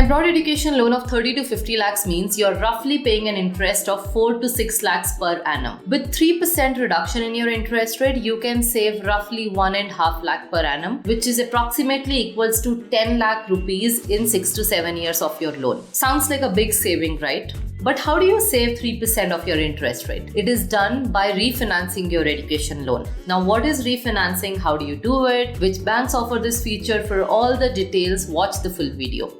An abroad education loan of 30 to 50 lakhs means you're roughly paying an interest of 4 to 6 lakhs per annum. With 3% reduction in your interest rate, you can save roughly 1.5 lakh per annum, which is approximately equals to 10 lakh rupees in 6 to 7 years of your loan. Sounds like a big saving, right? But how do you save 3% of your interest rate? It is done by refinancing your education loan. Now, what is refinancing? How do you do it? Which banks offer this feature? For all the details, watch the full video.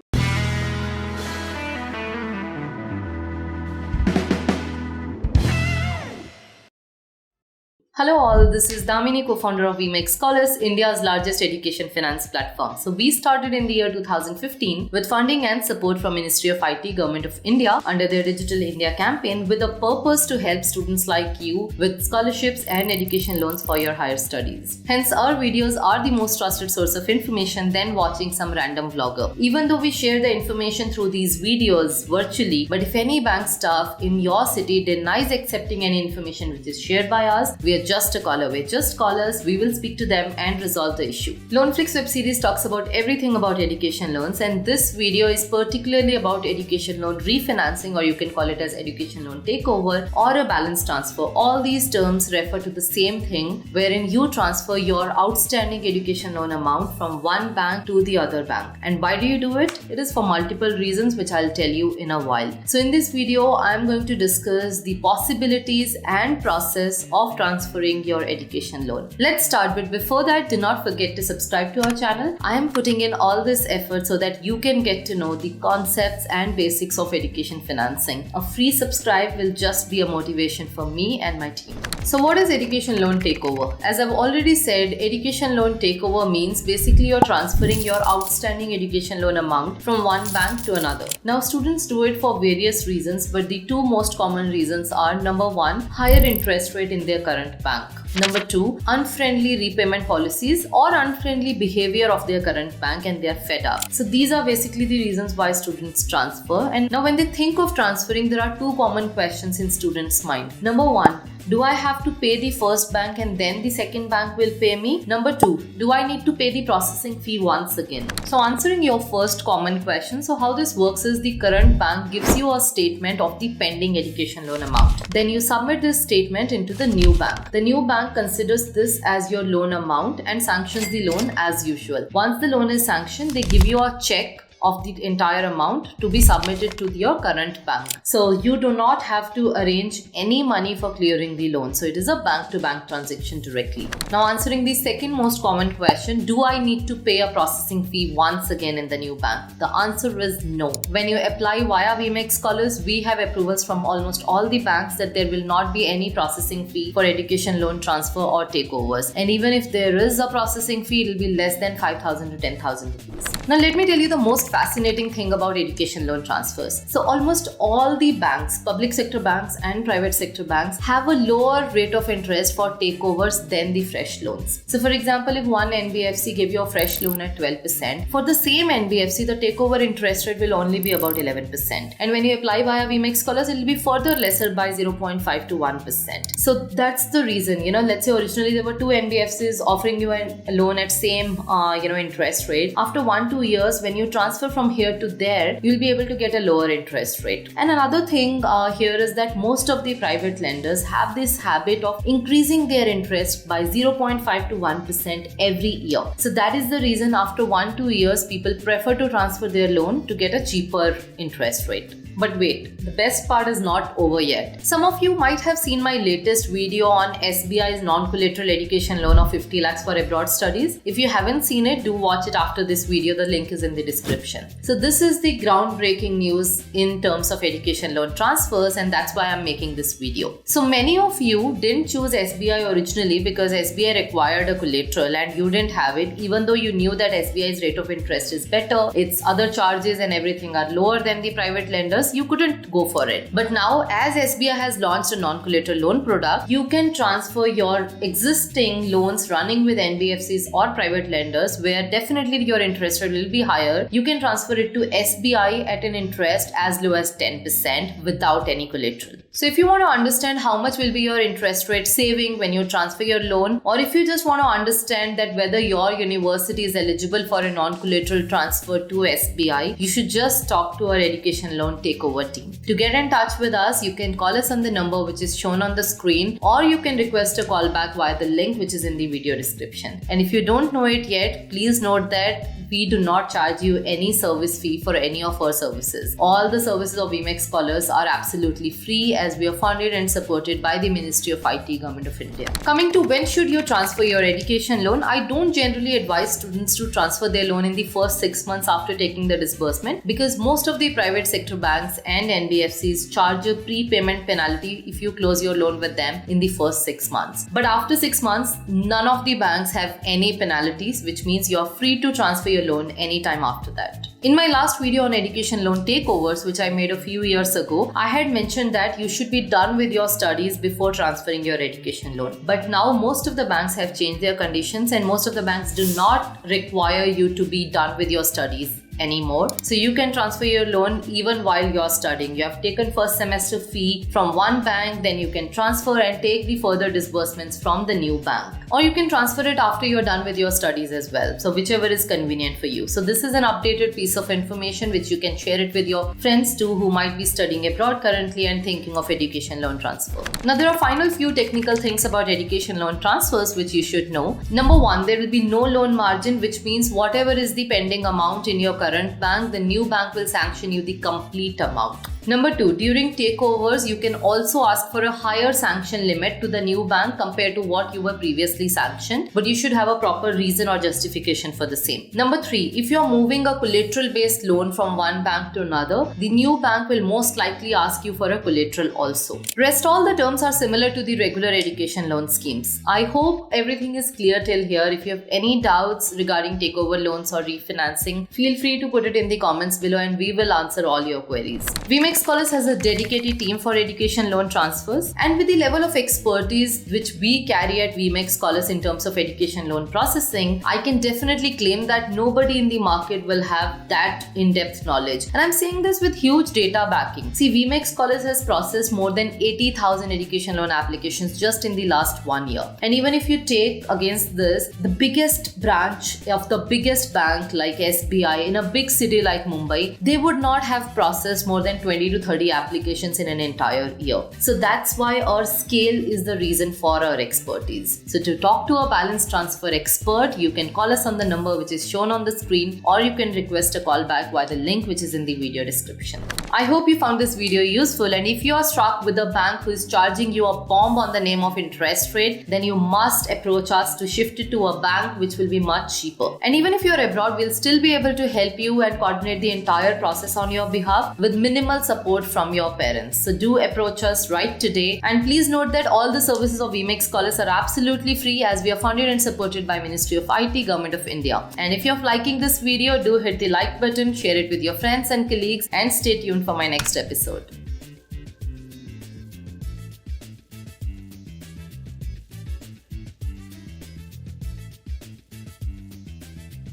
Hello all, this is Damini, co-founder of VMake Scholars, India's largest education finance platform. So we started in the year 2015 with funding and support from Ministry of IT, Government of India under their Digital India campaign with a purpose to help students like you with scholarships and education loans for your higher studies. Hence, our videos are the most trusted source of information than watching some random vlogger. Even though we share the information through these videos virtually, but if any bank staff in your city denies accepting any information which is shared by us, we are just a call away. Just call us, we will speak to them and resolve the issue. Loanflix web series talks about everything about education loans, and this video is particularly about education loan refinancing, or you can call it as education loan takeover or a balance transfer. All these terms refer to the same thing, wherein you transfer your outstanding education loan amount from one bank to the other bank. And why do you do it? It is for multiple reasons, which I'll tell you in a while. So in this video, I'm going to discuss the possibilities and process of transferring your education loan. Let's start, but before that, do not forget to subscribe to our channel. I am putting in all this effort so that you can get to know the concepts and basics of education financing. A free subscribe will just be a motivation for me and my team. So what is education loan takeover? As I've already said, education loan takeover means basically you're transferring your outstanding education loan amount from one bank to another. Now, students do it for various reasons, but the two most common reasons are: number one, higher interest rate in their current bank. Number two, unfriendly repayment policies or unfriendly behavior of their current bank and they are fed up. So these are basically the reasons why students transfer. And now when they think of transferring, there are two common questions in students' mind. Number one, do I have to pay the first bank and then the second bank will pay me? Number two, do I need to pay the processing fee once again? So answering your first common question, so how this works is the current bank gives you a statement of the pending education loan amount. Then you submit this statement into the new bank. The new bank considers this as your loan amount and sanctions the loan as usual. Once the loan is sanctioned, they give you a check of the entire amount to be submitted to your current bank. So you do not have to arrange any money for clearing the loan. So it is a bank-to-bank transaction directly. Now answering the second most common question, do I need to pay a processing fee once again in the new bank? The answer is no. When you apply via VMake Scholars, we have approvals from almost all the banks that there will not be any processing fee for education loan transfer or takeovers. And even if there is a processing fee, it will be less than 5,000 to 10,000 rupees. Now let me tell you the most fascinating thing about education loan transfers. So almost all the banks, public sector banks and private sector banks, have a lower rate of interest for takeovers than the fresh loans. So for example, if one NBFC gave you a fresh loan at 12%, for the same NBFC, the takeover interest rate will only be about 11%. And when you apply via VMake Scholars, it will be further lesser by 0.5 to 1%. So that's the reason, let's say originally there were two NBFCs offering you a loan at same, interest rate. After 1-2 years, when you transfer from here to there, you'll be able to get a lower interest rate. And another thing here is that most of the private lenders have this habit of increasing their interest by 0.5 to 1% every year. So that is the reason after 1-2 years, people prefer to transfer their loan to get a cheaper interest rate. But wait, the best part is not over yet. Some of you might have seen my latest video on SBI's non-collateral education loan of 50 lakhs for abroad studies. If you haven't seen it, do watch it after this video. The link is in the description. So this is the groundbreaking news in terms of education loan transfers, and that's why I'm making this video. So many of you didn't choose SBI originally because SBI required a collateral and you didn't have it, even though you knew that SBI's rate of interest is better, its other charges and everything are lower than the private lenders. You couldn't go for it. But now, as SBI has launched a non-collateral loan product, you can transfer your existing loans running with NBFCs or private lenders, where definitely your interest rate will be higher. You can can transfer it to SBI at an interest as low as 10% without any collateral. So if you want to understand how much will be your interest rate saving when you transfer your loan, or if you just want to understand that whether your university is eligible for a non-collateral transfer to SBI, you should just talk to our education loan takeover team. To get in touch with us, you can call us on the number which is shown on the screen, or you can request a call back via the link which is in the video description. And if you don't know it yet, please note that we do not charge you any service fee for any of our services. All the services of VMEX Scholars are absolutely free, as we are funded and supported by the Ministry of IT, Government of India. Coming to when should you transfer your education loan, I don't generally advise students to transfer their loan in the first 6 months after taking the disbursement, because most of the private sector banks and NBFCs charge a prepayment penalty if you close your loan with them in the first 6 months. But after 6 months, none of the banks have any penalties, which means you're free to transfer your loan anytime after that. In my last video on education loan takeovers, which I made a few years ago, I had mentioned that you should be done with your studies before transferring your education loan. But now most of the banks have changed their conditions, and most of the banks do not require you to be done with your studies anymore. So you can transfer your loan even while you're studying. You have taken first semester fee from one bank, then you can transfer and take the further disbursements from the new bank. Or you can transfer it after you're done with your studies as well. So whichever is convenient for you. So this is an updated piece of information which you can share it with your friends too, who might be studying abroad currently and thinking of education loan transfer. Now there are final few technical things about education loan transfers which you should know. Number one, there will be no loan margin, which means whatever is the pending amount in your current bank, the new bank will sanction you the complete amount. Number two, during takeovers, you can also ask for a higher sanction limit to the new bank compared to what you were previously sanctioned, but you should have a proper reason or justification for the same. Number three, if you're moving a collateral-based loan from one bank to another, the new bank will most likely ask you for a collateral also. Rest all the terms are similar to the regular education loan schemes. I hope everything is clear till here. If you have any doubts regarding takeover loans or refinancing, feel free to put it in the comments below and we will answer all your queries. VMEX Scholars has a dedicated team for education loan transfers, and with the level of expertise which we carry at VMEX Scholars in terms of education loan processing, I can definitely claim that nobody in the market will have that in-depth knowledge. And I'm saying this with huge data backing. See, VMEX Scholars has processed more than 80,000 education loan applications just in the last 1 year. And even if you take against this, the biggest branch of the biggest bank like SBI in a big city like Mumbai, they would not have processed more than 20 to 30 applications in an entire year. So that's why our scale is the reason for our expertise. So to talk to a balance transfer expert, you can call us on the number which is shown on the screen, or you can request a call back via the link which is in the video description. I hope you found this video useful, and if you are struck with a bank who is charging you a bomb on the name of interest rate, then you must approach us to shift it to a bank which will be much cheaper. And even if you're abroad, we'll still be able to help you and coordinate the entire process on your behalf with minimal support from your parents. So do approach us right today, and please note that all the services of VMEX Scholars are absolutely free, as we are funded and supported by Ministry of IT, Government of India. And if you're liking this video, do hit the like button, share it with your friends and colleagues, and stay tuned for my next episode.